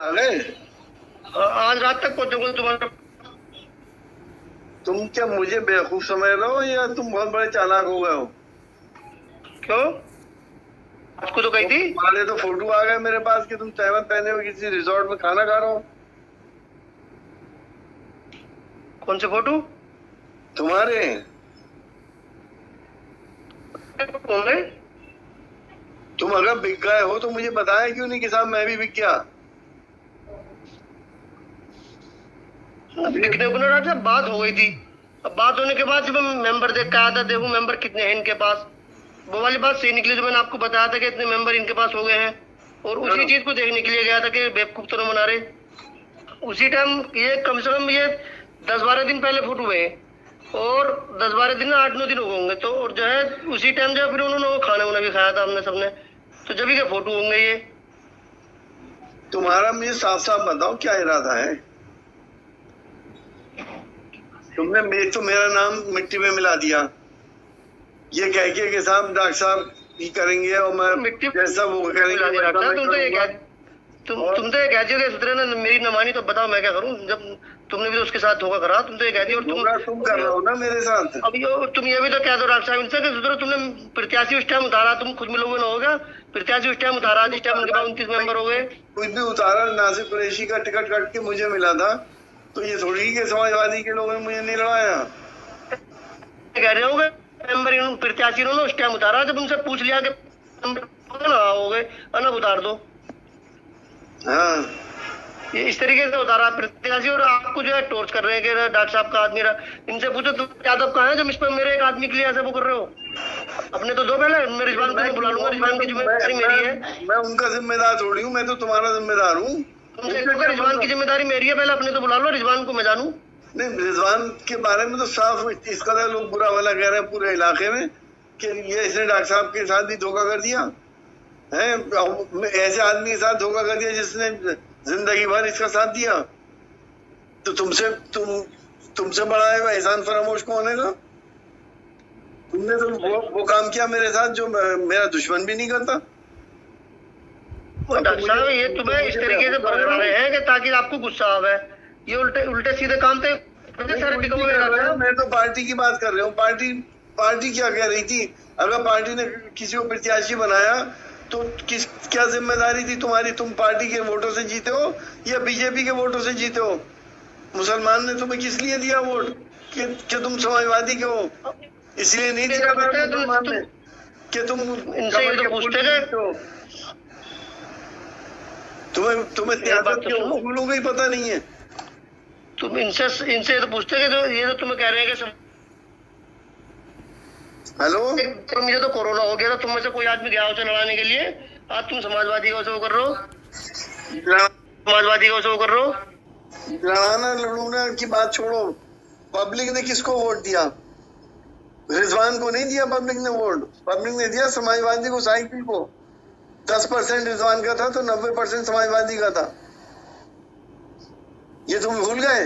आ गए? आज रात तक पहुंचूंगा तुम्हारा। तुम क्या मुझे बेवकूफ समझ रहे हो या तुम बहुत बड़े चालाक हो गए हो? क्यों? आपको तो कही थी। तुम्हारे तो फोटो आ गए मेरे पास कि तुम तहमत पहने हुए किसी रिजॉर्ट में खाना खा रहे हो। कौन से फोटो? तुम्हारे। कौन है? तुम अगर बिक गए हो तो मुझे बताया क्यों नहीं कि साहब मैं भी बिक गया? बिकने को ना जब बात हो गई थी, अब बात होने के बाद जब मैं मेंबर देख के आया था, देखूं मेंबर कितने हैं इनके पास, वो वाली बात सही निकली। तो मैंने आपको बताया था कि इतने मेंबर इनके पास हो गए हैं, और उसी चीज को देखने के लिए गया था कि बेवकूफ तो न बना रहे। उसी टाइम ये कम से कम ये 10-12 दिन पहले फोटो हुए, और 10-12 दिन 8-9 दिन हो गए होंगे। तो और जो है उसी टाइम जो फिर उन्होंने वो खाना वाना भी खाया था हमने सबने, तो जब के फोटो होंगे ये। तुम्हारा मुझे साफ साफ बताओ क्या इरादा है? तुमने मेरा नाम मिट्टी में मिला दिया, ये कह के कि साहब डॉक्टर साहब ही करेंगे और मैं मिट्टी जैसा वो करेंगे। तुम तो ये कह दियो कि सुधरे ना, मेरी न मानी तो बताओ मैं क्या करूं, जब तुमने भी तो उसके साथ धोखा करा। तुम तो ये कह दियो, और तुम कर रहे हो ना मेरे साथ। अब तुम ये भी तो कह दो डॉक्टर साहब इनसे कि सुधरो, तुमने प्रत्याशी उस टाइम उतारा, तुम खुद मिलोगे ना, होगा प्रत्याशी उस टाइम उतारा, जिस टाइम उनके पास 29 मेंबर हो गए। कुछ भी उतारा, नासिर कुरैशी का टिकट कट के मुझे मिला था, तो ये थोड़ी कि समाजवादी के लोगों ने मुझे नहीं लड़ाया। कह रहे होगे मेंबर प्रत्याशी इन्होंने उस टाइम उतारा, जब उनसे पूछ लिया कि हो गए अलग उतार दो। हाँ, ये इस तरीके से उतारा प्रत्याशी, और आपको जो है टॉर्च कर रहे हैं कि डॉक्टर साहब का आदमी रहा। इनसे पूछो तुम यादव कहाँ है जब इस पर मेरे एक आदमी के लिए ऐसे वो कर रहे हो? अपने तो दो पहले, मैं रिजवान को बुला लूंगा, रिजवान की जिम्मेदारी मेरी है। मैं उनका जिम्मेदार थोड़ी हूँ, मैं तो तुम्हारा जिम्मेदार हूँ। रिजवान की जिम्मेदारी मेरी है, पहले अपने तो बुला लो, रिजवान को मैं जानू। नहीं, रिजवान के बारे में तो साफ इस कदर लोग बुरा वाला कह रहे हैं पूरे इलाके में कि ये इसने डॉक्टर साहब के साथ भी धोखा कर दिया है, ऐसे आदमी के साथ धोखा कर दिया जिसने जिंदगी भर इसका साथ दिया। तो तुमसे बड़ा है एहसान फरामोश कौन है? तुमने तो वो काम किया मेरे साथ जो मेरा दुश्मन भी नहीं करता। डॉक्टर साहब ये तुम्हें इस तरीके से बता रहे हैं कि ताकि आपको गुस्सा आवे, ये उल्टे सीधे काम पे मैं तो पार्टी की बात कर रहा हूँ। पार्टी क्या कह रही थी? अगर पार्टी ने किसी को प्रत्याशी बनाया तो क्या जिम्मेदारी थी तुम्हारी? तुम पार्टी के वोटों से जीते हो या बीजेपी के वोटों से जीते हो? मुसलमान ने तुम्हें किस लिए दिया वोट कि तुम समाजवादी के हो? इसलिए नहीं दिया मुसलमान ने कि तुम तुम्हें उसूलों का ही पता नहीं है। तुम इनसे तो पूछते कि जो ये तो तुम्हें कह रहे हैं कि हेलो, मुझे तो कोरोना हो गया था, तुम में से कोई आदमी गया उसे लड़ाने के लिए, आज तुम समाजवादी को वो कर रहे हो, समाजवादी को वो कर रहे हो। लड़ाना लड़ूना की बात छोड़ो। पब्लिक ने किसको वोट दिया? रिजवान को नहीं दिया पब्लिक ने वोट, पब्लिक ने दिया समाजवादी को, साइकिल को। 10% रिजवान का था तो 90% समाजवादी का था। ये तुम भूल गए?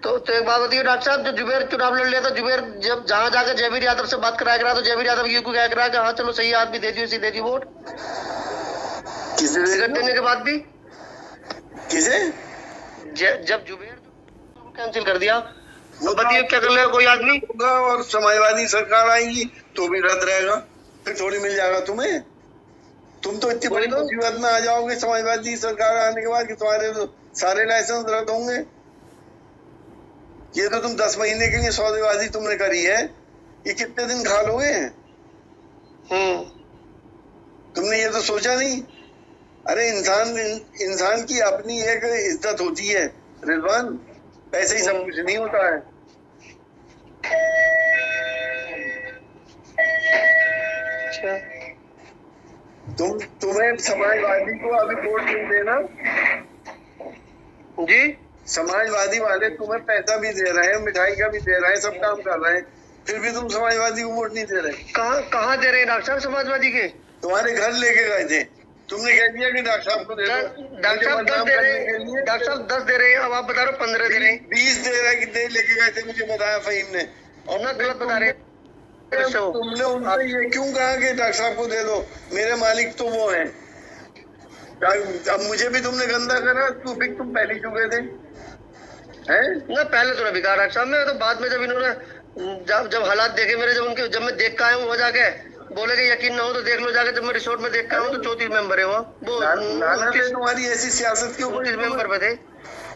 तो एक बात होती है डॉक्टर साहब, जब जुबेर चुनाव लड़ लिया था, जुबेर जब जहां जाकर जयवीर यादव से बात कराया तो जयवीर यादव ये को क्या करा कि हाँ चलो सही आदमी दे दियो, इसी दे दी वोट। किसे देने के बाद भी किसे? जब जुबेर कैंसिल कर दिया, तो बताइए क्या कर लेगा कोई आदमी? और समाजवादी सरकार आएगी तो भी रद्द रहेगा, फिर थोड़ी मिल जाएगा तुम्हें। तुम तो इतनी बड़ी मुसीबत में आ जाओगे समाजवादी सरकार आने के बाद कि तुम्हारे तो सारे लाइसेंस रद्द होंगे। ये तो तुम 10 महीने के लिए सौदेबाजी तुमने करी है, ये कितने दिन खा लोगे? तुमने ये तो सोचा नहीं? अरे इंसान की अपनी एक इज्जत होती है रिजवान, ऐसे ही सब कुछ नहीं होता है। अच्छा, तुम्हें समाजवादी को अभी वोट नहीं देना जी? समाजवादी वाले तुम्हें पैसा भी दे रहे हैं, मिठाई का भी दे रहे हैं, सब काम कर रहे हैं, फिर भी तुम समाजवादी को वोट नहीं दे रहे। कहाँ दे रहे हैं डॉक्टर साहब समाजवादी के? तुम्हारे घर लेके गए थे, तुमने कह दिया कि डॉक्टर साहब को दे दो। डॉक्टर साहब 10 दे रहे हैं, डॉक्टर साहब 10 दे रहे हैं, अब आप बता रहे हो 15 दे रहे हैं। 20 दे रहे, कितने लेके गए थे मुझे बताया फहीम ने, और ना गलत बता रहे। तुमने उनसे ये क्यों कहा कि डॉक्टर साहब को दे दो? मेरे मालिक तो वो हैं। अब मुझे भी तुमने गंदा करा, तुम पहले चुके थे हैं? ना पहले तो ना बिगाड़ डॉक्टर साहब, मैं तो बाद में जब इन्होंने जब हालात देखे मेरे, जब मैं देख का आया हूँ, वो जाके बोले कि यकीन ना हो तो देख लो जाके, जब मैं रिसोर्ट में देख का हूँ तो 34 मेंबर है वो तुम्हारी ऐसी सियासत क्यों? 29 मेंबर पे थे।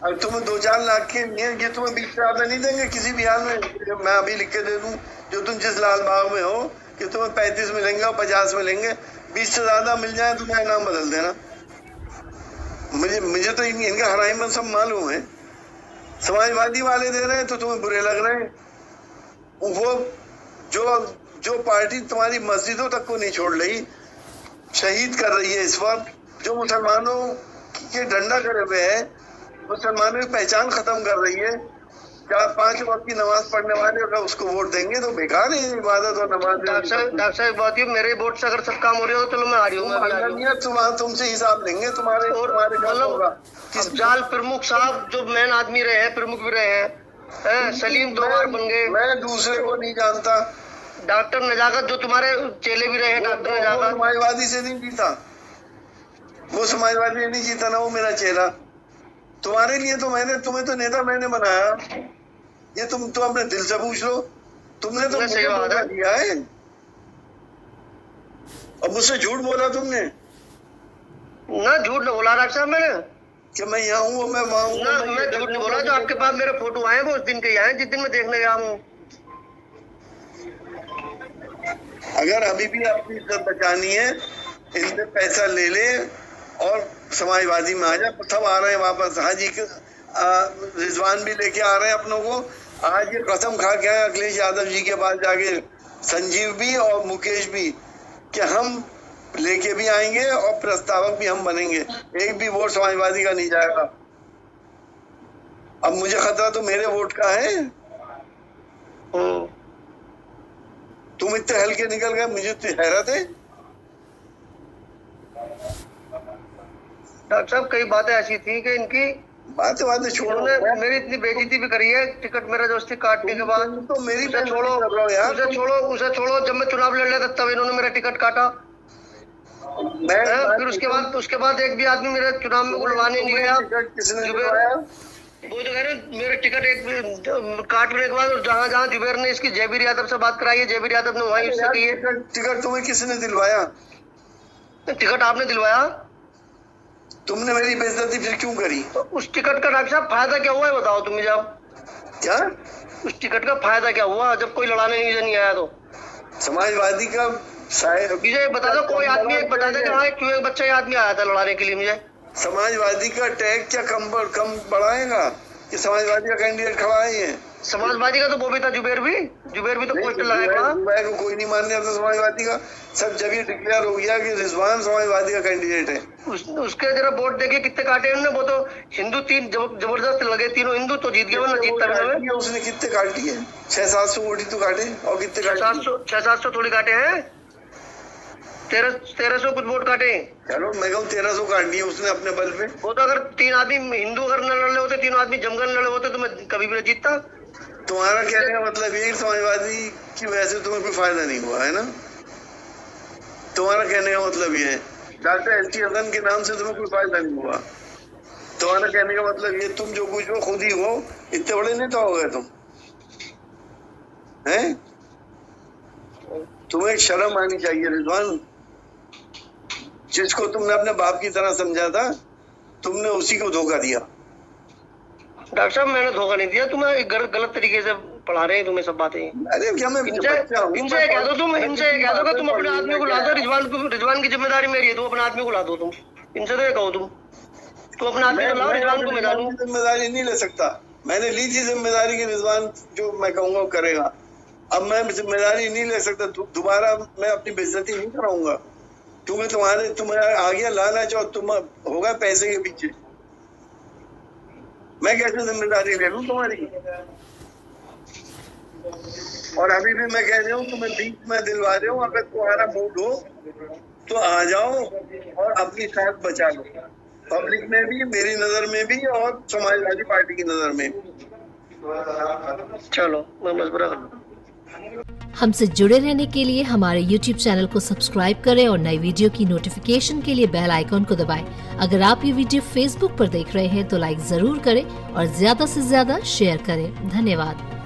अब तुम्हें 2-4 लाख के ये तुम्हें 20 से ज्यादा नहीं देंगे किसी भी हाल में। मैं अभी लिख के दे दूं जो तुम जिस लाल बाग में हो कि तुम्हें 35 मिलेंगे और 50 मिलेंगे, 20 से ज्यादा मिल जाए तो मेरा नाम बदल देना। मुझे तो इनका हराइमन सब मालूम है। समाजवादी वाले दे रहे हैं तो तुम्हें बुरे लग रहे हैं। वो जो पार्टी तुम्हारी मस्जिदों तक को नहीं छोड़ रही, शहीद कर रही है इस वक्त, जो मुसलमानों के डंडा करे हुए है, मुसलमानों की पहचान खत्म कर रही है। क्या 5 वक्त की नमाज पढ़ने वाले अगर उसको वोट देंगे तो बेकार है इबादत और नमाज। डॉक्टर साहब बात है, मेरे वोट से अगर सब काम हो रहा हो तो चलो मैं आ रही हूँ, तुमसे हिसाब लेंगे तुम्हारे जाल प्रमुख साहब जो मेन आदमी रहे हैं, प्रमुख भी रहे हैं, सलीम 2 बार बन गए। मैं दूसरे को नहीं जानता। डॉक्टर नजाकत जो तुम्हारे चेले भी रहे हैं, डॉक्टर नजाकत समाजवादी से नहीं जीता, वो समाजवादी नहीं जीता ना, वो मेरा चेला। तुम्हारे लिए तो तुम्हें तो नेता मैंने बनाया, ये तुम तो अपने दिल से पूछ लो। तुमने तो मुझे धोखा दिया है और मुझसे झूठ बोला तुमने। ना झूठ नहीं बोला डॉक्टर साहब मैंने कि मैं यहाँ हूँ मैं वहाँ हूँ। मैं झूठ नहीं बोला, जो आपके पास मेरे फोटो आए वो उस दिन के आए जिस दिन मैं देखने गया हूँ। अगर अभी भी अपनी इज्जत बचानी है, इनसे पैसा ले ले और समाजवादी में आ जा। सब आ रहे हैं वापस। हाजी रिजवान भी लेके आ रहे हैं अपनों को। आज ये कसम खा के आए अखिलेश यादव जी के पास जाके, संजीव भी और मुकेश भी, कि हम लेके भी आएंगे और प्रस्तावक भी हम बनेंगे, एक भी वोट समाजवादी का नहीं जाएगा। अब मुझे खतरा तो मेरे वोट का है। तुम इतने हल्के निकल गए, मुझे तो हैरत है। डॉक्टर साहब कई बातें ऐसी थी कि इनकी बातें छोड़ो। मेरी इतनी बेइज्जती भी करी है, टिकट मेरा दोस्ती काटने के बाद। तो मेरी उसे छोड़ो, जब मैं चुनाव लड़ रहा था तब इन्होंने मेरा टिकट काटा। फिर उसके बाद एक भी आदमी मेरे चुनाव में बुलवाने नहीं गया। वो तो कह रहे मेरे टिकट एक काटने के बाद, और जहाँ जुबेर ने इसकी जयवीर यादव से बात कराई है, जयवीर यादव ने वहीं उससे की है। टिकट तुम्हें किसने दिलवाया? टिकट आपने दिलवाया। तुमने मेरी बेइज्जती फिर क्यों करी? तो उस टिकट का डॉक्टर साहब फायदा क्या हुआ है बताओ तुम मुझे। अब क्या उस टिकट का फायदा क्या हुआ जब कोई लड़ाने नहीं आया? तो समाजवादी का मुझे बता दो, कोई आदमी एक बता दे कि हाँ क्यों एक बच्चा आदमी आया था लड़ाने के लिए। मुझे समाजवादी का टैग क्या कम बढ़ाएगा कि समाजवादी का कैंडिडेट खड़ा है? ये समाजवादी का तो वो भी था, जुबेर भी तो पोस्टर लगाया। जुबैर को कोई नहीं मानने आता समाजवादी का। सब जब ये डिक्लेयर हो गया कि रिजवान समाजवादी का कैंडिडेट है। उसके जरा वोट देखिए कितने काटे उन्होंने। वो तो हिंदू 3 जबरदस्त लगे, तीनों हिंदू, तो जीत गए, जीतता। उसने कितने काटी है? 600-700 वोट ही तो काटे। और कितने 600-700 थोड़ी काटे हैं, 1300 कुछ वोट काटे। चलो मैं कहूँ 1300 काट दिए उसने अपने बल पे। वो तो अगर 3 आदमी हिंदू अगर न लड़े होते, 3 आदमी जमकर न लड़े होते तो मैं कभी भी नहीं जीतता। तुम्हारा कहने का मतलब ये समाजवादी की वजह से तुम्हें कोई फायदा नहीं हुआ है ना? तुम्हारा कहने का मतलब ये है डॉक्टर एस.टी. हसन के नाम से तुम्हें कोई फायदा नहीं हुआ। तुम्हारा कहने का मतलब ये, तुम जो कुछ हो खुद ही हो, इतने बड़े नेता हो गए तुम हैं। तुम्हें शर्म आनी चाहिए रिजवान। जिसको तुमने अपने बाप की तरह समझा था, तुमने उसी को धोखा दिया। डॉक्टर साहब मैंने धोखा नहीं दिया, तुम्हें गलत तरीके से पढ़ा रहे हैं तुम्हें सब बातें। अरे क्या मैं इनसे कह दो कि तुम अपने आदमी को ला दो। रिजवान की जिम्मेदारी मेरी है, तुम अपने आदमी को ला दो। तुम इनसे तो ये कहो, तुम अपने आदमी को लाओ, रिजवान को मैं डालूं। जिम्मेदारी नहीं ले सकता। मैंने ली थी जिम्मेदारी की, रिजवान जो मैं कहूँगा करेगा। अब मैं जिम्मेदारी नहीं ले सकता। दोबारा मैं अपनी बेइज्जती नहीं कराऊंगा, क्योंकि तुम्हारे आ गया लालच और तुम होगा पैसे के पीछे। मैं कैसे जिम्मेदारी ले लूं तुम्हारी? और अभी भी मैं कह रही हूँ, तुम्हें बीच में दिलवा रही हूँ, अगर तुम्हारा मूड हो तो आ जाओ और अपनी साथ बचा लो, पब्लिक में भी, मेरी नजर में भी और समाजवादी पार्टी की नजर में भी। चलो मैं मशवरा कर लूं। हमसे जुड़े रहने के लिए हमारे YouTube चैनल को सब्सक्राइब करें और नई वीडियो की नोटिफिकेशन के लिए बेल आइकॉन को दबाएं। अगर आप ये वीडियो Facebook पर देख रहे हैं तो लाइक जरूर करें और ज्यादा से ज्यादा शेयर करें। धन्यवाद।